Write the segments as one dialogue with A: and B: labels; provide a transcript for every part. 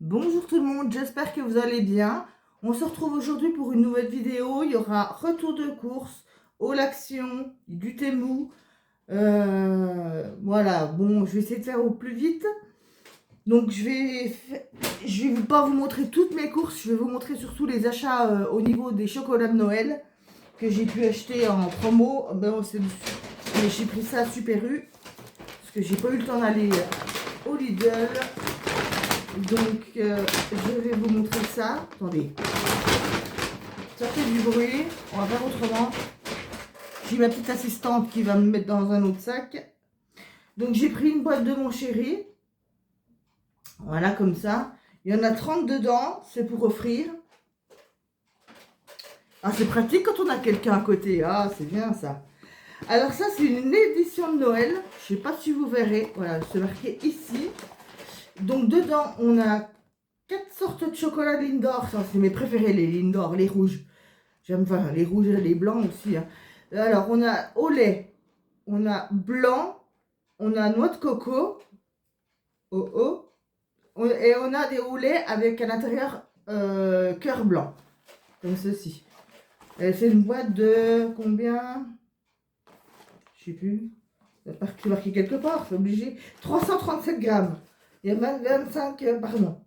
A: Bonjour tout le monde, j'espère que vous allez bien. On se retrouve aujourd'hui pour une nouvelle vidéo. Il y aura retour de course, All Action, du Temu. Voilà, bon, je vais essayer de faire au plus vite. Donc je vais pas vous montrer toutes mes courses, je vais vous montrer surtout les achats au niveau des chocolats de Noël que j'ai pu acheter en promo. Mais j'ai pris ça à Super U parce que j'ai pas eu le temps d'aller au Lidl. Donc, je vais vous montrer ça. Attendez. Ça fait du bruit. On va faire autrement. J'ai ma petite assistante qui va me mettre dans un autre sac. Donc, j'ai pris une boîte de mon chéri. Voilà, comme ça. Il y en a 30 dedans. C'est pour offrir. Ah, c'est pratique quand on a quelqu'un à côté. Ah, c'est bien ça. Alors, ça, c'est une édition de Noël. Je ne sais pas si vous verrez. Voilà, c'est marqué ici. Donc, dedans, on a 4 sortes de chocolat Lindor. Ça, c'est mes préférés, les Lindor, les rouges. J'aime pas les rouges et les blancs aussi. Hein. Alors, on a au lait, on a blanc, on a noix de coco, et on a des au lait avec à l'intérieur cœur blanc, comme ceci. C'est une boîte de combien? Je sais plus. C'est marqué quelque part, c'est obligé. 337 grammes. Il y a 25, pardon.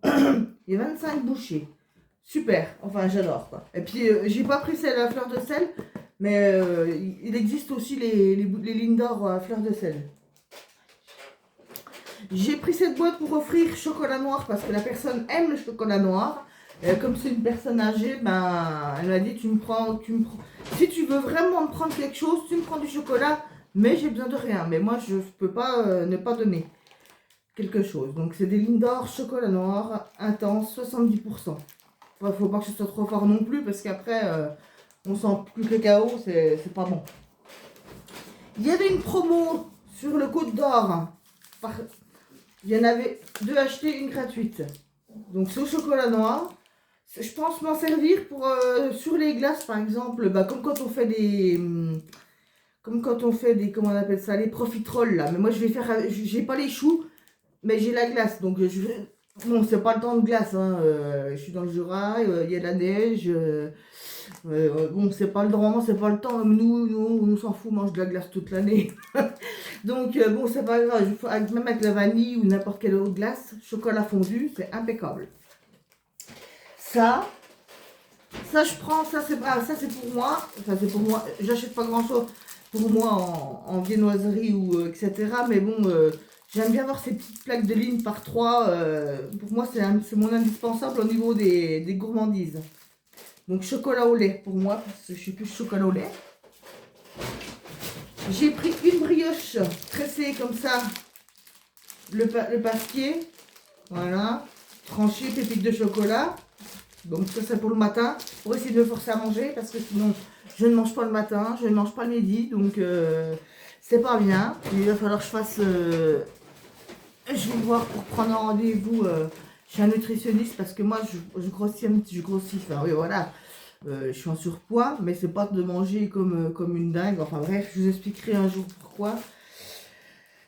A: Il y a 25 bouchées. Super, enfin j'adore quoi. Et puis j'ai pas pris celle à fleur de sel, mais il existe aussi les Lindor à fleur de sel. J'ai pris cette boîte pour offrir chocolat noir parce que la personne aime le chocolat noir. Comme c'est une personne âgée, ben, elle m'a dit tu me prends. Si tu veux vraiment me prendre quelque chose, tu me prends du chocolat, mais j'ai besoin de rien. Mais moi je peux pas ne pas donner quelque chose. Donc c'est des Lindor chocolat noir intense 70%. Faut pas que ce soit trop fort non plus parce qu'après on sent plus que le cacao, c'est pas bon. Il y avait une promo sur le Côte d'Or. Il y en avait 2 achetées, une gratuite. Donc c'est au chocolat noir. Je pense m'en servir pour sur les glaces par exemple, bah, comme quand on fait des comment on appelle ça, les profiteroles là. Mais moi je vais faire, j'ai pas les choux, mais j'ai la glace. Donc bon, c'est pas le temps de glace, hein. Je suis dans le Jura, il y a de la neige. Bon, c'est pas le moment, c'est pas le temps. Nous on s'en fout, on mange de la glace toute l'année. Donc, bon, c'est pas grave. Même avec la vanille ou n'importe quelle autre glace, chocolat fondu, c'est impeccable. Ça, je prends, ça c'est pour moi. Enfin, c'est pour moi. J'achète pas grand chose pour moi en viennoiserie ou etc. Mais bon, j'aime bien avoir ces petites plaques de ligne par 3. Pour moi, c'est mon indispensable au niveau des gourmandises. Donc, chocolat au lait pour moi, parce que je suis plus chocolat au lait. J'ai pris une brioche tressée comme ça, le pasquier, voilà, tranché, pépites de chocolat. Donc ça c'est pour le matin, pour essayer de me forcer à manger, parce que sinon je ne mange pas le matin, je ne mange pas le midi, donc c'est pas bien. Il va falloir que je fasse, je vais voir pour prendre un rendez-vous chez un nutritionniste, parce que moi je grossis, enfin oui voilà. Je suis en surpoids, mais c'est pas de manger comme une dingue. Enfin bref, je vous expliquerai un jour pourquoi.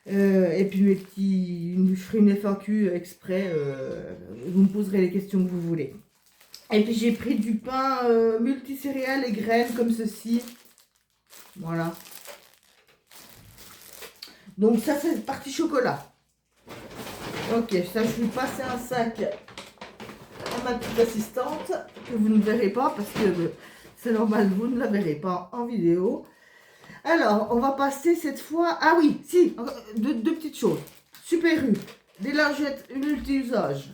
A: Et puis je ferai une FAQ exprès. Vous me poserez les questions que vous voulez. Et puis j'ai pris du pain multicéréales et graines comme ceci. Voilà. Donc ça c'est partie chocolat. Ok, ça je vais passer un sac à ma petite assistante que vous ne verrez pas parce que c'est normal, vous ne la verrez pas en vidéo. Alors, on va passer cette fois... Ah oui, si, deux petites choses. Super U, des lingettes multi-usage.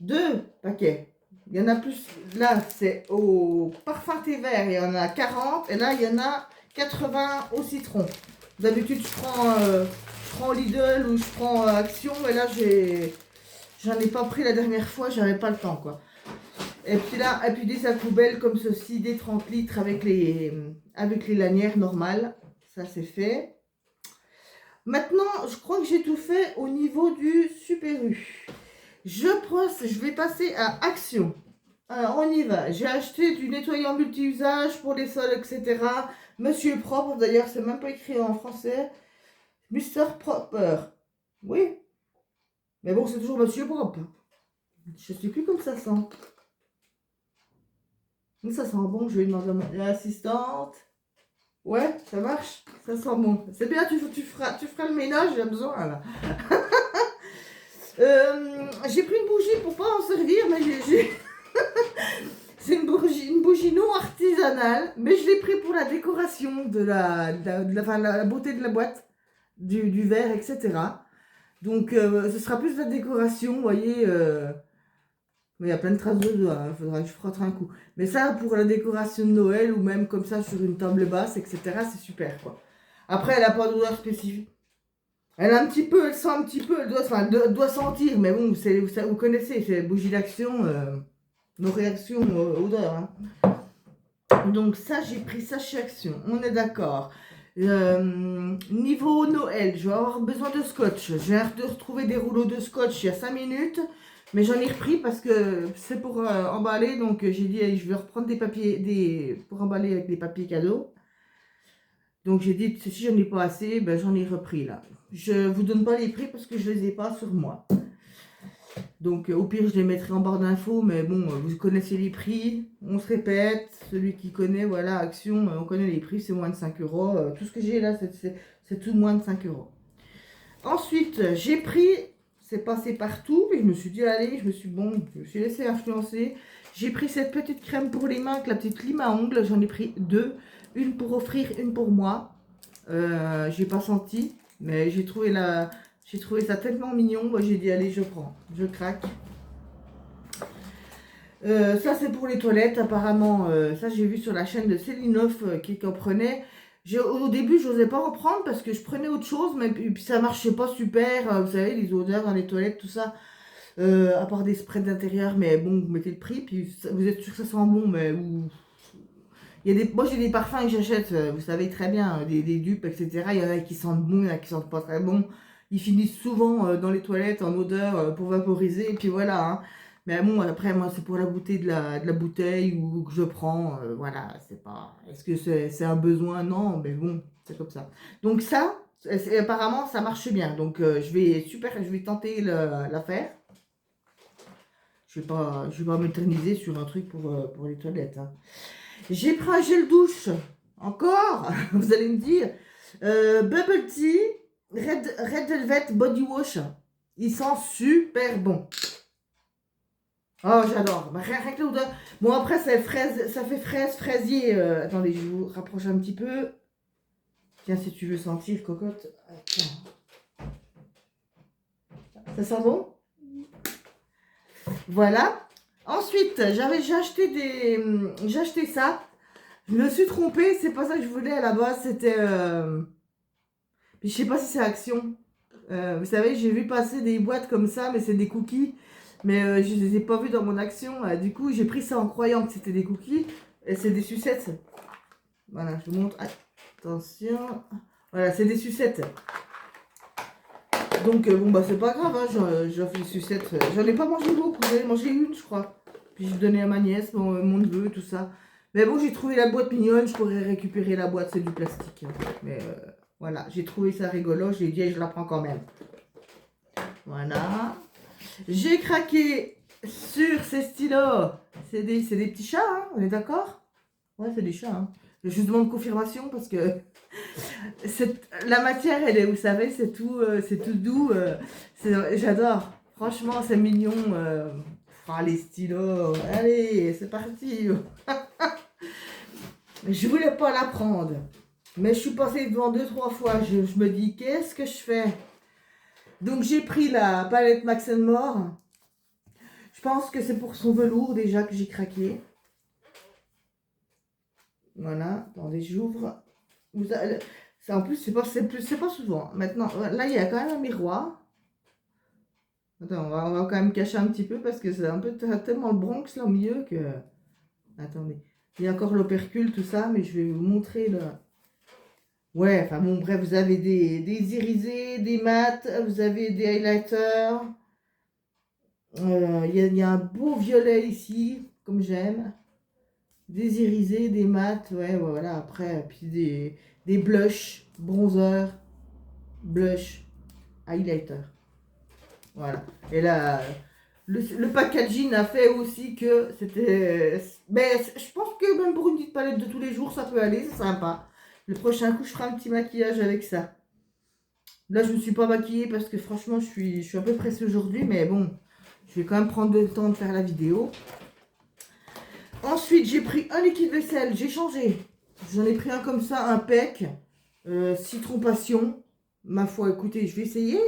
A: 2 paquets. Il y en a plus. Là, c'est au parfum thé vert, il y en a 40. Et là, il y en a 80 au citron. D'habitude, je prends Lidl ou je prends Action. Mais là, j'en ai pas pris la dernière fois, j'avais pas le temps, quoi. Et puis là, et puis des sacs poubelles comme ceci, des 30 litres avec les lanières normales. Ça, c'est fait. Maintenant, je crois que j'ai tout fait au niveau du Super U. Je vais passer à Action. Alors, on y va. J'ai acheté du nettoyant multi-usage pour les sols, etc. Monsieur Propre, d'ailleurs, c'est même pas écrit en français. Mister Proper. Oui. Mais bon, c'est toujours Monsieur Propre. Je sais plus comme ça sent. Mais ça sent bon, je vais demander à l'assistante. Ouais, ça marche, ça sent bon. C'est bien, tu feras le ménage, j'ai besoin là. J'ai pris une bougie pour pas en servir, mais c'est une bougie non artisanale, mais je l'ai pris pour la décoration enfin, la beauté de la boîte, du verre, etc. Donc, ce sera plus la décoration, vous voyez. Il y a plein de traces de doigts, il faudra que je frotte un coup. Mais ça, pour la décoration de Noël, ou même comme ça sur une table basse, etc., c'est super, quoi. Après, elle n'a pas d'odeur spécifique. Elle a un petit peu, elle sent un petit peu, elle doit sentir, mais bon, vous connaissez, c'est bougie d'action, nos réactions odeur. Hein. Donc ça, j'ai pris ça chez Action, on est d'accord. Niveau Noël, je vais avoir besoin de scotch. Je viens de retrouver des rouleaux de scotch il y a 5 minutes, mais j'en ai repris parce que c'est pour emballer, donc j'ai dit je vais reprendre des papiers, pour emballer avec des papiers cadeaux. Donc j'ai dit, si je n'en ai pas assez, ben, j'en ai repris là. Je vous donne pas les prix parce que je les ai pas sur moi. Donc au pire, je les mettrai en barre d'infos, mais bon, vous connaissez les prix, on se répète, celui qui connaît, voilà, Action, on connaît les prix, c'est moins de 5 euros. Tout ce que j'ai là, c'est tout moins de 5 euros. Ensuite, j'ai pris, c'est passé partout, et je me suis dit, allez, je me suis laissé influencer. J'ai pris cette petite crème pour les mains avec la petite lime à ongles, j'en ai pris 2. Une pour offrir, une pour moi. J'ai pas senti, mais j'ai trouvé ça tellement mignon. Moi, j'ai dit, allez, je prends, je craque. Ça, c'est pour les toilettes, apparemment. Ça, j'ai vu sur la chaîne de Céline Hoff qui en prenait. Au début, je n'osais pas reprendre parce que je prenais autre chose, mais puis ça marchait pas super. Vous savez, les odeurs dans les toilettes, tout ça. À part des sprays d'intérieur, mais bon, vous mettez le prix, puis vous êtes sûr que ça sent bon, mais moi j'ai des parfums que j'achète, vous savez très bien, des dupes, etc. Il y en a qui sentent bon, il y en a qui sentent pas très bon. Ils finissent souvent dans les toilettes en odeur pour vaporiser, et puis voilà. Hein. Mais bon, après, moi, c'est pour la bouteille de la bouteille ou que je prends. Voilà, c'est pas. Est-ce que c'est un besoin? Non, mais bon, c'est comme ça. Donc, ça, apparemment, ça marche bien. Donc, je vais tenter la faire. Je vais pas m'éterniser sur un truc pour les toilettes. Hein. J'ai pris un gel douche. Encore, vous allez me dire. Bubble Tea Red Velvet Body Wash. Il sent super bon. Oh, j'adore. Rien que l'odeur. Bon, après, ça fait fraise, fraisier. Attendez, je vous rapproche un petit peu. Tiens, si tu veux sentir, cocotte. Attends. Ça sent bon? Voilà. Ensuite, j'ai acheté ça. Je me suis trompée, c'est pas ça que je voulais à la base, c'était... Puis je sais pas si c'est Action. Vous savez, j'ai vu passer des boîtes comme ça, mais c'est des cookies. Mais je les ai pas vus dans mon Action. Du coup, j'ai pris ça en croyant que c'était des cookies. Et c'est des sucettes. Voilà, je vous montre. Attention. Voilà, c'est des sucettes. Donc, bon, bah c'est pas grave, hein, j'en fais des sucettes. J'en ai pas mangé beaucoup, j'en ai mangé une, je crois. Puis j'ai donné à ma nièce, mon neveu, tout ça. Mais bon, j'ai trouvé la boîte mignonne, je pourrais récupérer la boîte, c'est du plastique. Mais voilà, j'ai trouvé ça rigolo, j'ai dit, je la prends quand même. Voilà. J'ai craqué sur ces stylos. C'est des petits chats, hein, on est d'accord? Ouais, c'est des chats. Hein. Je demande confirmation parce que la matière, elle est, vous savez, c'est tout doux. J'adore. Franchement, c'est mignon. Les stylos. Allez, c'est parti. Je voulais pas la prendre. Mais je suis passée devant 2-3 fois. Je me dis, qu'est-ce que je fais? Donc, j'ai pris la palette Max More. Je pense que c'est pour son velours déjà que j'ai craqué. Voilà. Attendez, j'ouvre. En plus, c'est pas souvent. Maintenant, là, il y a quand même un miroir. Attends, on va quand même cacher un petit peu parce que c'est un peu tellement le Bronx là au milieu que... Attendez. Il y a encore l'opercule, tout ça, mais je vais vous montrer le... Ouais, enfin bon, bref, vous avez des irisés, des mats, vous avez des highlighters. Il y a un beau violet ici, comme j'aime. Des irisés, des mats, ouais, voilà. Après, puis des blushs, bronzer, blush, highlighter. Voilà. Et là, Le packaging a fait aussi que c'était... Mais je pense que même pour une petite palette de tous les jours, ça peut aller, c'est sympa. Le prochain coup, je ferai un petit maquillage avec ça. Là, je ne me suis pas maquillée parce que franchement, je suis un peu pressée aujourd'hui. Mais bon, je vais quand même prendre le temps de faire la vidéo. Ensuite, j'ai pris un liquide vaisselle. J'ai changé. J'en ai pris un comme ça, un PEC. Citron passion. Ma foi, écoutez, je vais essayer.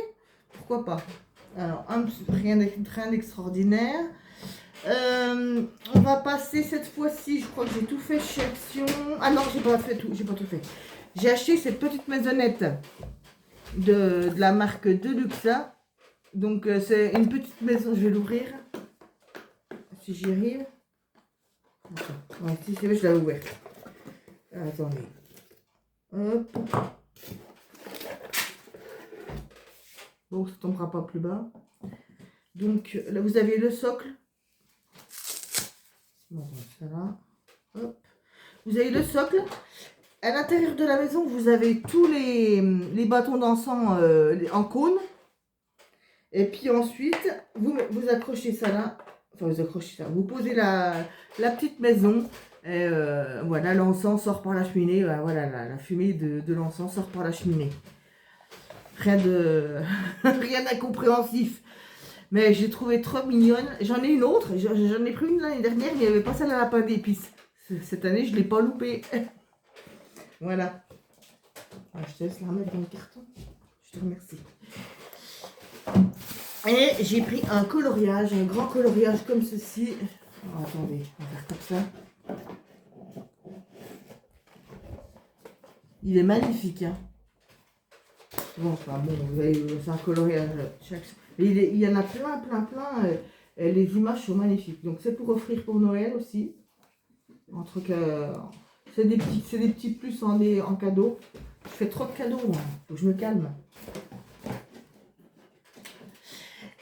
A: Pourquoi pas. Alors, rien d'extraordinaire. On va passer cette fois-ci. Je crois que j'ai tout fait chez Action. Ah non, j'ai pas fait tout. J'ai pas tout fait. J'ai acheté cette petite maisonnette de la marque Deluxa. Donc, c'est une petite maison. Je vais l'ouvrir. Si j'y arrive. Ouais, si c'est vrai, je l'ai ouvert. Attendez. Hop. Bon, ça ne tombera pas plus bas. Donc, là, vous avez le socle. Bon, ça là. Hop. Vous avez le socle. À l'intérieur de la maison, vous avez tous les bâtons d'encens en cône. Et puis ensuite, vous accrochez ça là. Enfin, vous accrochez ça. Vous posez la petite maison. Et voilà, l'encens sort par la cheminée. Voilà, la fumée de l'encens sort par la cheminée. Rien d'incompréhensif. Mais j'ai trouvé trop mignonne. J'en ai une autre. J'en ai pris une l'année dernière. Il n'y avait pas celle à lapin d'épices. Cette année, je ne l'ai pas loupée. Voilà. Je te laisse la remettre dans le carton. Je te remercie. Et j'ai pris un coloriage, un grand coloriage comme ceci. Oh, attendez, on va faire comme ça. Il est magnifique. Hein. Bon, enfin bon, c'est un coloriage. Il y en a plein. Les images sont magnifiques. Donc c'est pour offrir pour Noël aussi. Entre que c'est des petits plus en cadeau. Je fais trop de cadeaux, moi. Faut que je me calme.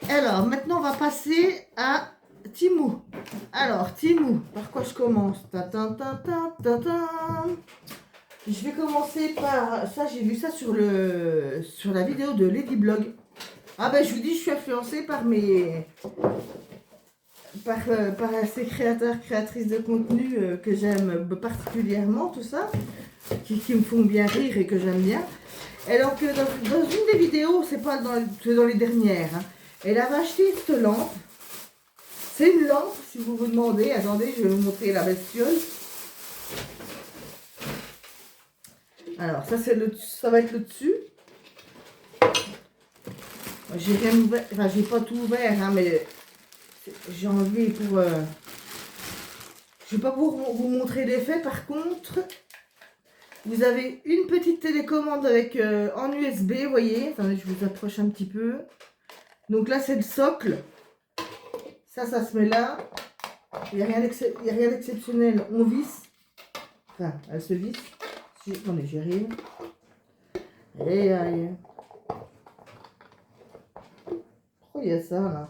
A: Alors, maintenant, on va passer à Temu. Alors, Temu, par quoi je commence? Je vais commencer par... Ça, j'ai vu ça sur la vidéo de Ladyblog. Ah ben, je vous dis, je suis influencée par par ces créateurs, créatrices de contenu que j'aime particulièrement, tout ça, qui me font bien rire et que j'aime bien. Alors que dans une des vidéos, c'est pas dans les dernières, hein, elle avait acheté cette lampe. C'est une lampe, si vous vous demandez. Attendez, je vais vous montrer la bestiole. Alors, ça va être le dessus. J'ai rien ouvert, enfin, j'ai pas tout ouvert, hein, mais j'ai enlevé pour... Je vais pas vous montrer l'effet. Par contre, vous avez une petite télécommande avec en USB, vous voyez. Attendez, je vous approche un petit peu. Donc là, c'est le socle. Ça se met là. Il n'y a rien d'exceptionnel. On visse. Enfin, elle se visse. Attendez, j'y arrive. Et aïe. Oh, il y a ça là.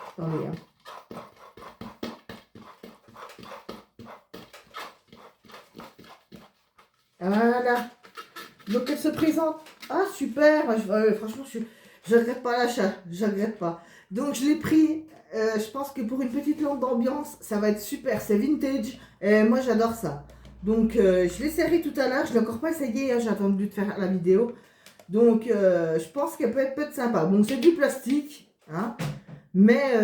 A: Attendez, hein. Voilà. Donc elle se présente. Ah super. Franchement, je regrette pas l'achat. Je regrette pas. Donc je l'ai pris. Je pense que pour une petite lampe d'ambiance, ça va être super. C'est vintage. Et moi j'adore ça. Donc je l'ai serré tout à l'heure. Je l'ai encore pas essayé. Hein, j'ai attendu de faire la vidéo. Donc je pense qu'elle peut être sympa. Bon, c'est du plastique. Hein, mais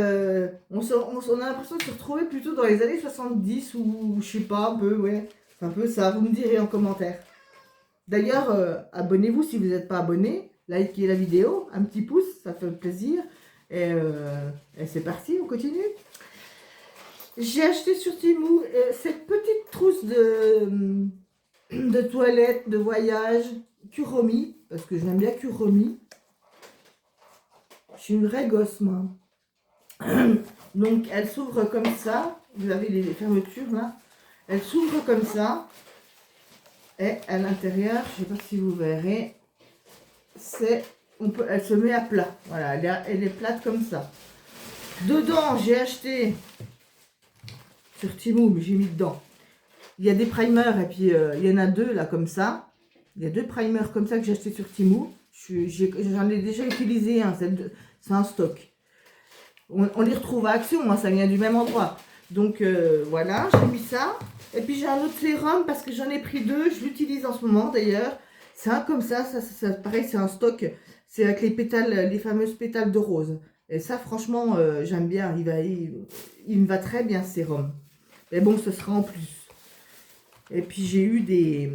A: on a l'impression de se retrouver plutôt dans les années 70 ou je sais pas, un peu, ouais. C'est un peu ça, vous me direz en commentaire. D'ailleurs, abonnez-vous si vous n'êtes pas abonné. Likez la vidéo, un petit pouce, ça fait plaisir. Et c'est parti, on continue. J'ai acheté sur Temu cette petite trousse de toilette, de voyage, Kuromi, parce que j'aime bien Kuromi. Je suis une vraie gosse, moi. Donc, elle s'ouvre comme ça. Vous avez les fermetures, là. Elle s'ouvre comme ça. Et à l'intérieur, je ne sais pas si vous verrez, elle se met à plat. Voilà, elle est plate comme ça. Dedans, j'ai acheté sur Temu, mais j'ai mis dedans. Il y a des primers et puis il y en a deux là comme ça. Il y a deux primers comme ça que j'ai acheté sur Temu. J'en ai déjà utilisé un, c'est un stock. On les retrouve à Action, hein, ça vient du même endroit. Donc voilà, j'ai mis ça. Et puis j'ai un autre sérum parce que j'en ai pris 2. Je l'utilise en ce moment d'ailleurs. C'est un comme ça, pareil, c'est un stock. C'est avec les pétales, les fameuses pétales de rose. Et ça, franchement, j'aime bien. Il me va très bien ce sérum. Mais bon, ce sera en plus. Et puis j'ai eu des...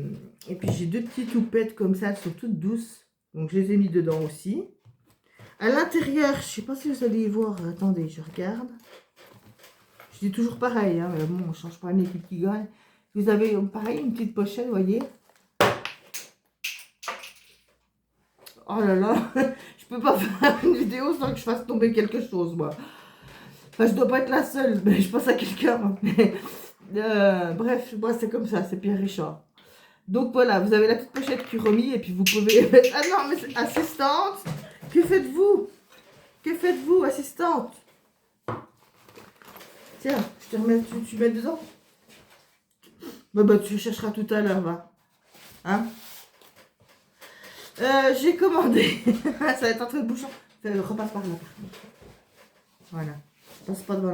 A: Et puis j'ai 2 petites houpettes comme ça, elles sont toutes douces. Donc je les ai mis dedans aussi. À l'intérieur, je ne sais pas si vous allez y voir. Attendez, je regarde. Je dis toujours pareil, hein, mais bon, on ne change pas une équipe qui gagne. Vous avez pareil une petite pochette, vous voyez. Oh là là, je peux pas faire une vidéo sans que je fasse tomber quelque chose, moi. Enfin, je dois pas être la seule, mais je pense à quelqu'un. Bref, moi c'est comme ça, c'est Pierre Richard. Donc voilà, vous avez la petite pochette qui est remise et puis vous pouvez... Ah non, mais assistante, que faites-vous? Que faites-vous, assistante? Tiens, je te remets, tu mets dedans. Bah, tu chercheras tout à l'heure, va. Hein? J'ai commandé. Ça va être un truc bouchon. Repasse par là. Voilà. Je passe pas dans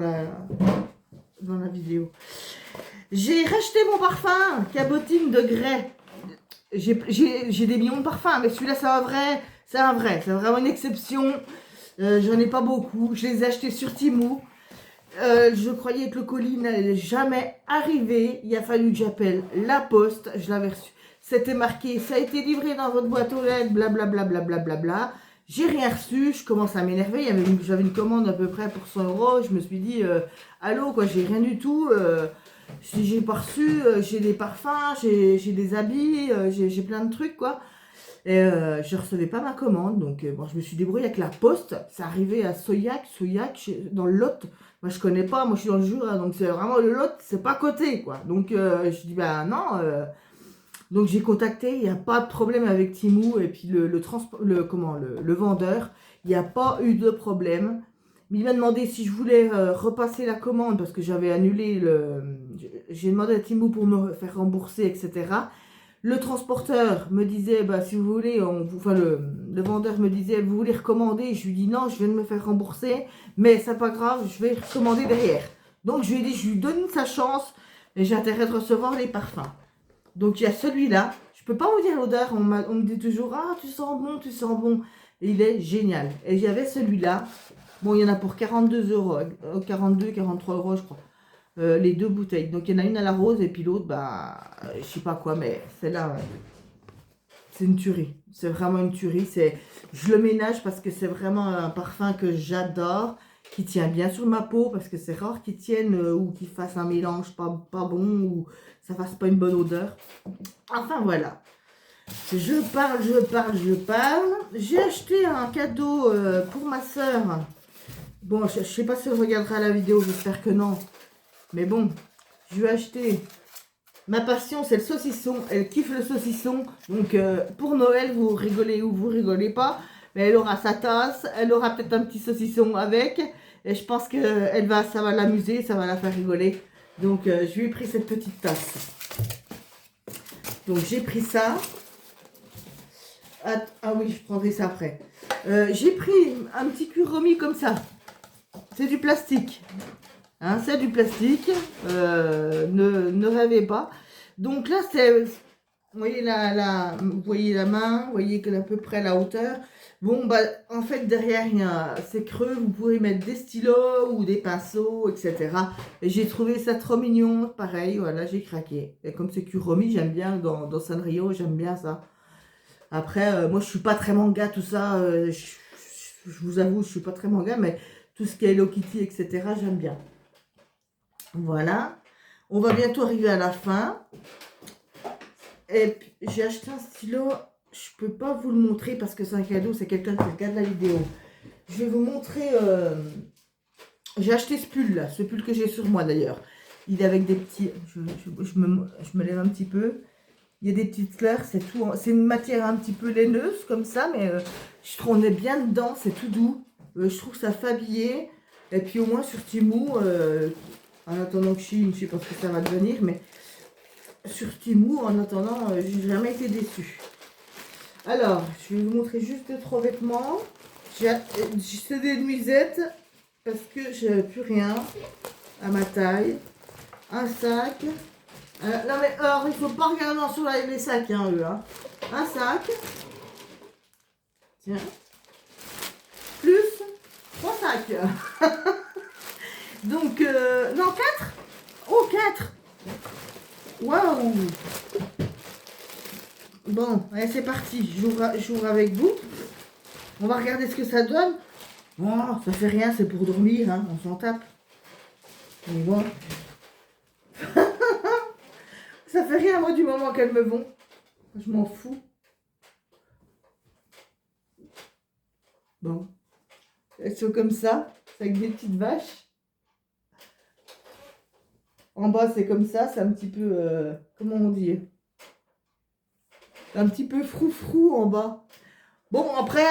A: la vidéo. J'ai racheté mon parfum Cabotine de Grès. J'ai des millions de parfums, mais celui-là c'est un vrai. C'est un vrai. C'est vraiment une exception. J'en ai pas beaucoup. Je les ai achetés sur Temu. Je croyais que le colis n'allait jamais arriver. Il a fallu que j'appelle la poste. Je l'avais reçu. C'était marqué, ça a été livré dans votre boîte aux lettres, blablabla. Bla. J'ai rien reçu. Je commence à m'énerver. J'avais une commande à peu près pour 100 €. Je me suis dit, allô, quoi, j'ai rien du tout. J'ai pas reçu. J'ai des parfums, j'ai des habits, j'ai plein de trucs, quoi. Et je recevais pas ma commande. Donc, bon, je me suis débrouillée avec la poste. C'est arrivé à Soyac, dans le Lot. Moi, je connais pas, moi je suis dans le Jura, donc c'est vraiment le Lot, c'est pas coté, quoi. Donc, je dis, bah non. Donc, j'ai contacté, il n'y a pas de problème avec Temu, et puis le vendeur, il n'y a pas eu de problème. Mais il m'a demandé si je voulais repasser la commande, parce que j'avais annulé j'ai demandé à Temu pour me faire rembourser, etc. Le transporteur me disait, bah, si vous voulez, le vendeur me disait, vous voulez recommander? Je lui dis non, je viens de me faire rembourser, mais c'est pas grave, je vais recommander derrière. Donc je lui ai dit, je lui donne sa chance, et j'ai intérêt de recevoir les parfums. Donc il y a celui-là, je peux pas vous dire l'odeur, on me dit toujours, ah tu sens bon, tu sens bon. Et il est génial. Et il y avait celui-là, bon il y en a pour 42 €, 42, 43 € je crois. Les 2 bouteilles. Donc il y en a une à la rose et puis l'autre, bah, je sais pas quoi, mais celle-là, c'est une tuerie. C'est vraiment une tuerie. Je le ménage parce que c'est vraiment un parfum que j'adore, qui tient bien sur ma peau, parce que c'est rare qu'il tienne ou qu'il fasse un mélange pas bon ou ça fasse pas une bonne odeur. Enfin voilà. Je parle. J'ai acheté un cadeau pour ma soeur. Bon, je sais pas si elle regardera la vidéo, j'espère que non. Mais bon, je lui ai acheté. Ma passion, c'est le saucisson. Elle kiffe le saucisson. Donc, pour Noël, vous rigolez ou vous rigolez pas. Mais elle aura sa tasse. Elle aura peut-être un petit saucisson avec. Et je pense que ça va l'amuser, ça va la faire rigoler. Donc, je lui ai pris cette petite tasse. Donc, j'ai pris ça. Ah oui, je prendrai ça après. J'ai pris un petit Kuromi comme ça. C'est du plastique. Hein, c'est du plastique, ne rêvez pas. Donc là, vous voyez vous voyez la main, vous voyez qu'elle est à peu près à la hauteur. Bon, bah, en fait, derrière, c'est creux, vous pouvez mettre des stylos ou des pinceaux, etc. Et j'ai trouvé ça trop mignon, pareil, voilà, j'ai craqué. Et comme c'est Kuromi, j'aime bien, dans Sanrio, j'aime bien ça. Après, moi, je suis pas très manga, tout ça, je vous avoue, je suis pas très manga, mais tout ce qui est Hello Kitty, etc., j'aime bien. Voilà, on va bientôt arriver à la fin. Et puis, j'ai acheté un stylo, je peux pas vous le montrer parce que c'est un cadeau, c'est quelqu'un qui regarde la vidéo. Je vais vous montrer, j'ai acheté ce pull là, ce pull que j'ai sur moi d'ailleurs. Il est avec des petits, je me lève un petit peu. Il y a des petites fleurs, c'est tout, c'est une matière un petit peu laineuse comme ça, mais je trouve on est bien dedans, c'est tout doux. Je trouve ça fait habiller. Et puis au moins sur Temu, en attendant que je ne sais pas ce que ça va devenir, mais sur Temu, en attendant, j'ai jamais été déçue. Alors, je vais vous montrer juste 2-3 vêtements. J'ai des nuisettes parce que j'ai plus rien à ma taille. Un sac. Non mais alors, il faut pas regarder sur les sacs, hein, eux. Hein. Un sac. Tiens. Plus 3 sacs. Donc, non, 4. Oh, 4. Waouh. Bon, allez, c'est parti. J'ouvre avec vous. On va regarder ce que ça donne. Oh, ça fait rien, c'est pour dormir, hein. On s'en tape. Mais bon. Ça fait rien, moi, du moment qu'elles me vont. Je m'en fous. Bon. Elles sont comme ça, avec des petites vaches. En bas, c'est comme ça, c'est un petit peu... comment on dit? Un petit peu frou-frou en bas. Bon, après...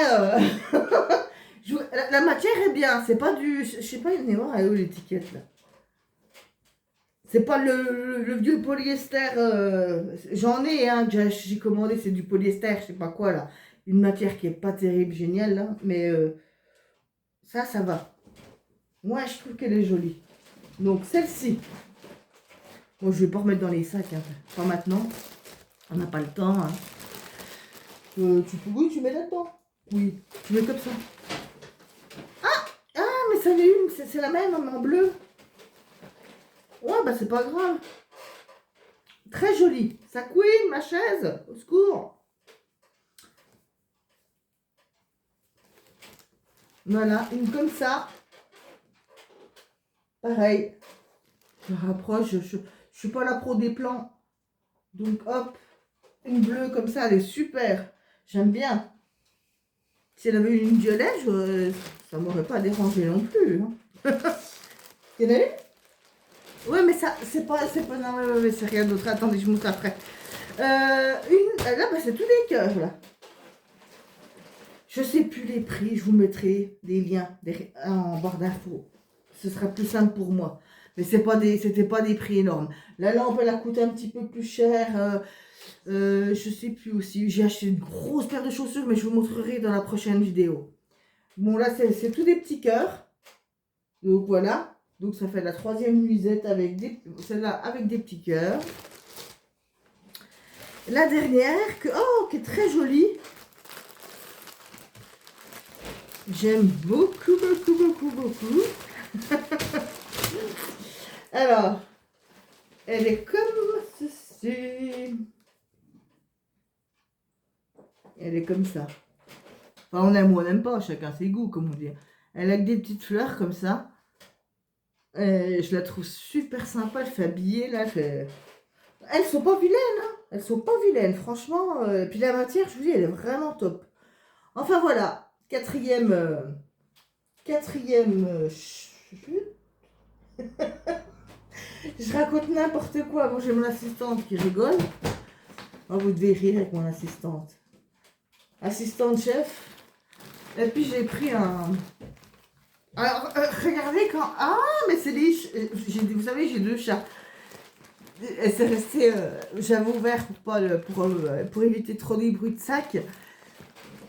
A: la matière est bien, c'est pas du... Je sais pas, il est voir, elle est où l'étiquette, là? C'est pas le vieux polyester, j'en ai, hein, que j'ai commandé, c'est du polyester, je sais pas quoi, là. Une matière qui est pas terrible, géniale, là, mais ça va. Moi, je trouve qu'elle est jolie. Donc, celle-ci. Bon, je vais pas remettre dans les sacs, hein, pas maintenant. On n'a pas le temps, hein. Oui, tu mets là-dedans. Oui, tu mets comme ça. Ah, mais ça en est une, c'est la même, mais en bleu. Ouais, bah c'est pas grave. Très joli. Ça couine, ma chaise. Au secours. Voilà, une comme ça. Pareil. Je rapproche. Je suis pas la pro des plans. Donc, hop. Une bleue comme ça, elle est super. J'aime bien. Si elle avait eu une violet, ça m'aurait pas dérangé non plus. Hein. Il y en a une? Ouais, mais ça, c'est pas, non, mais c'est rien d'autre. Attendez, je montre après. Là, bah, c'est tous les cœurs, là. Je sais plus les prix, je vous mettrai des liens en barre d'infos. Ce sera plus simple pour moi. Mais c'était pas des prix énormes. La lampe, elle a coûté un petit peu plus cher. Je sais plus aussi. J'ai acheté une grosse paire de chaussures, mais je vous montrerai dans la prochaine vidéo. Bon, là, c'est tous des petits cœurs. Donc, voilà. Donc, ça fait la 3e nuisette avec celle-là avec des petits cœurs. La dernière, qui est très jolie. J'aime beaucoup, beaucoup, beaucoup, beaucoup. Alors, elle est comme ceci. Elle est comme ça. Enfin, on aime ou on n'aime pas, chacun ses goûts, comme on dit. Elle a des petites fleurs comme ça. Je la trouve super sympa. Elle fait habiller, là. Elles sont pas vilaines, hein. Elles sont pas vilaines, franchement. Puis la matière, je vous dis, elle est vraiment top. Enfin, voilà. Quatrième je raconte n'importe quoi. Moi, j'ai mon assistante qui rigole. Oh, vous devez rire avec mon assistante. Assistante chef. Et puis, j'ai pris un... Alors, regardez quand... Ah, mais c'est les... Vous savez, j'ai 2 chats. Et c'est resté... J'avais ouvert pour éviter trop de bruit de sac.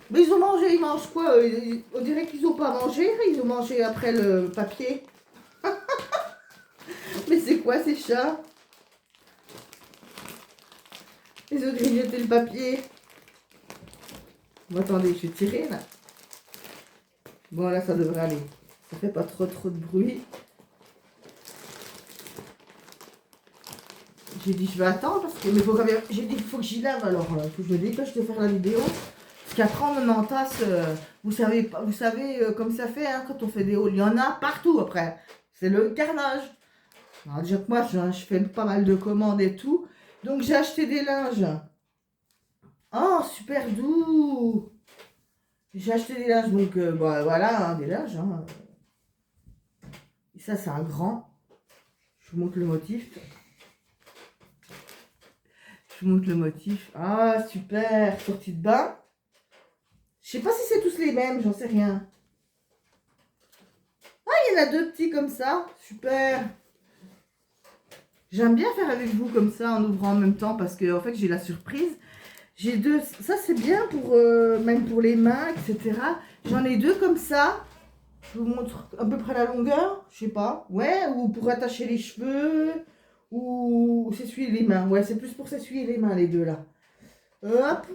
A: Mais ils ont mangé, ils mangent quoi? On dirait qu'ils n'ont pas mangé. Ils ont mangé après le papier. Mais c'est quoi ces chats? Ils ont grignoté le papier. Bon, attendez, je vais tirer là. Bon, là, ça devrait aller. Ça fait pas trop de bruit. J'ai dit, je vais attendre parce que... Mais j'ai dit, il faut que j'y lave alors. Il faut que je me dépêche de faire la vidéo. Parce qu'après, on en entasse. Vous savez, comme ça fait hein, quand on fait des hauls. Il y en a partout après. C'est le carnage. Alors, déjà que moi, je fais pas mal de commandes et tout. Donc, j'ai acheté des linges. Oh, super doux. J'ai acheté des linges. Donc, bah, voilà, hein, des linges. Hein. Et ça, c'est un grand. Je vous montre le motif. Je vous montre le motif. Ah, super. Sortie de bain. Je sais pas si c'est tous les mêmes. J'en sais rien. Ah, il y en a 2 petits comme ça. Super. J'aime bien faire avec vous comme ça en ouvrant en même temps parce que en fait j'ai la surprise. J'ai deux, ça c'est bien pour même pour les mains, etc. J'en ai deux comme ça. Je vous montre à peu près la longueur, je sais pas. Ouais, ou pour attacher les cheveux, ou s'essuyer les mains. Ouais, c'est plus pour s'essuyer les mains les deux là. Hop.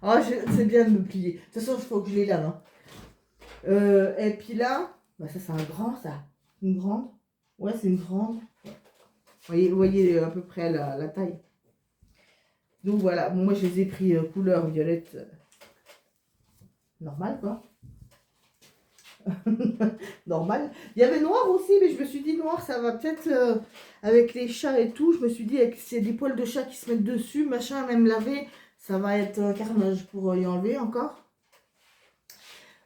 A: Oh, c'est bien de me plier. De toute façon, il faut que je les lave. Hein. Et puis là, bah ça c'est un grand ça. Une grande. Ouais, c'est une grande. Vous voyez à peu près la taille. Donc voilà, bon, moi je les ai pris couleur violette normale quoi. Normal. Il y avait noir aussi, mais je me suis dit noir, ça va peut-être avec les chats et tout. Je me suis dit, avec s'il y a des poils de chat qui se mettent dessus, machin, même laver, ça va être un carnage pour y enlever encore.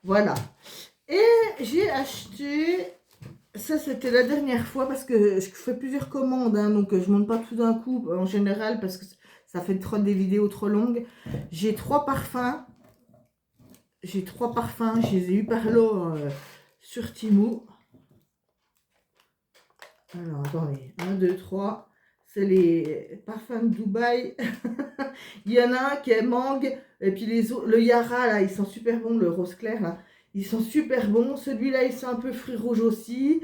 A: Voilà. Et j'ai acheté, ça c'était la dernière fois parce que je fais plusieurs commandes, hein, donc je monte pas tout d'un coup en général parce que ça fait trop des vidéos trop longues. J'ai 3 parfums. J'ai 3 parfums, je les ai eu par lot sur Temu. Alors, attendez, 1, 2, 3. C'est les parfums de Dubaï. Il y en a un qui est mangue. Et puis les autres, le Yara, là, ils sont super bons. Le rose clair, là, ils sont super bons. Celui-là, ils sont un peu fruits rouges aussi.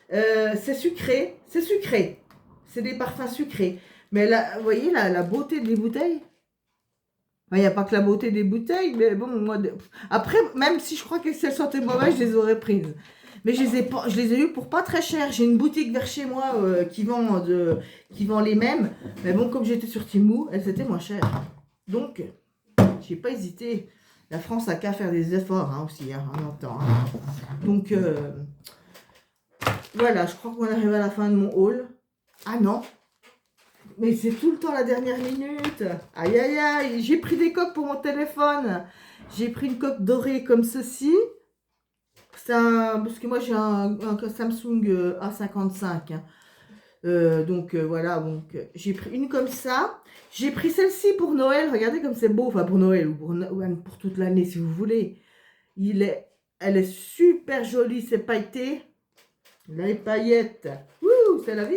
A: C'est sucré. C'est sucré. C'est des parfums sucrés. Mais là, vous voyez la beauté des bouteilles. Il n'y a pas que la beauté des bouteilles, mais bon, moi... Après, même si je crois que si elles sentaient mauvaises, je les aurais prises. Mais je les ai eues pour pas très cher. J'ai une boutique vers chez moi qui vend les mêmes. Mais bon, comme j'étais sur Temu, elles étaient moins chères. Donc, j'ai pas hésité. La France a qu'à faire des efforts hein, aussi, hein, en même temps. Hein. Donc, voilà, je crois qu'on arrive à la fin de mon haul. Ah non, mais c'est tout le temps la dernière minute. Aïe, aïe, aïe. J'ai pris des coques pour mon téléphone. J'ai pris une coque dorée comme ceci. Parce que moi, j'ai un Samsung A55. Hein. Donc, voilà. Donc, j'ai pris une comme ça. J'ai pris celle-ci pour Noël. Regardez comme c'est beau. Enfin, pour Noël ou pour toute l'année, si vous voulez. Elle est super jolie. C'est pailleté. Les paillettes. Wouh, c'est la vie.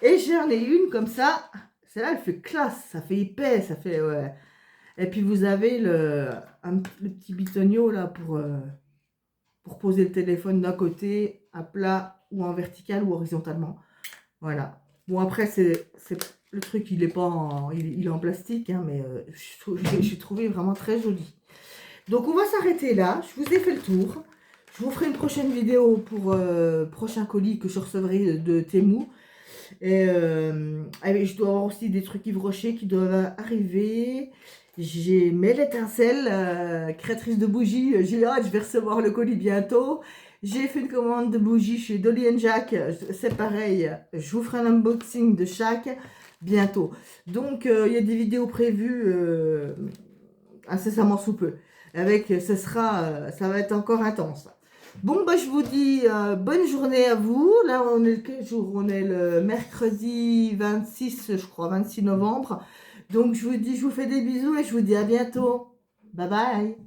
A: Et j'en ai une comme ça. Celle-là, elle fait classe. Ça fait épais. Ça fait... Ouais. Et puis, vous avez le petit bitonio là pour poser le téléphone d'un côté, à plat ou en vertical ou horizontalement. Voilà. Bon, après, le truc, il est pas en, il est en plastique, hein, mais j'ai trouvé vraiment très joli. Donc, on va s'arrêter là. Je vous ai fait le tour. Je vous ferai une prochaine vidéo pour prochain colis que je recevrai de Temu. Et je dois avoir aussi des trucs Yves Rocher qui doivent arriver. J'ai Mel Étincelle, créatrice de bougies. J'ai hâte, je vais recevoir le colis bientôt. J'ai fait une commande de bougies chez Dolly Jack. C'est pareil, je vous ferai un unboxing de chaque bientôt. Donc, il y a des vidéos prévues incessamment sous peu. Ça va être encore intense. Bon, bah, je vous dis bonne journée à vous. Là, on est quel jour? On est le mercredi 26, je crois, 26 novembre. Donc, je vous fais des bisous et je vous dis à bientôt. Bye bye.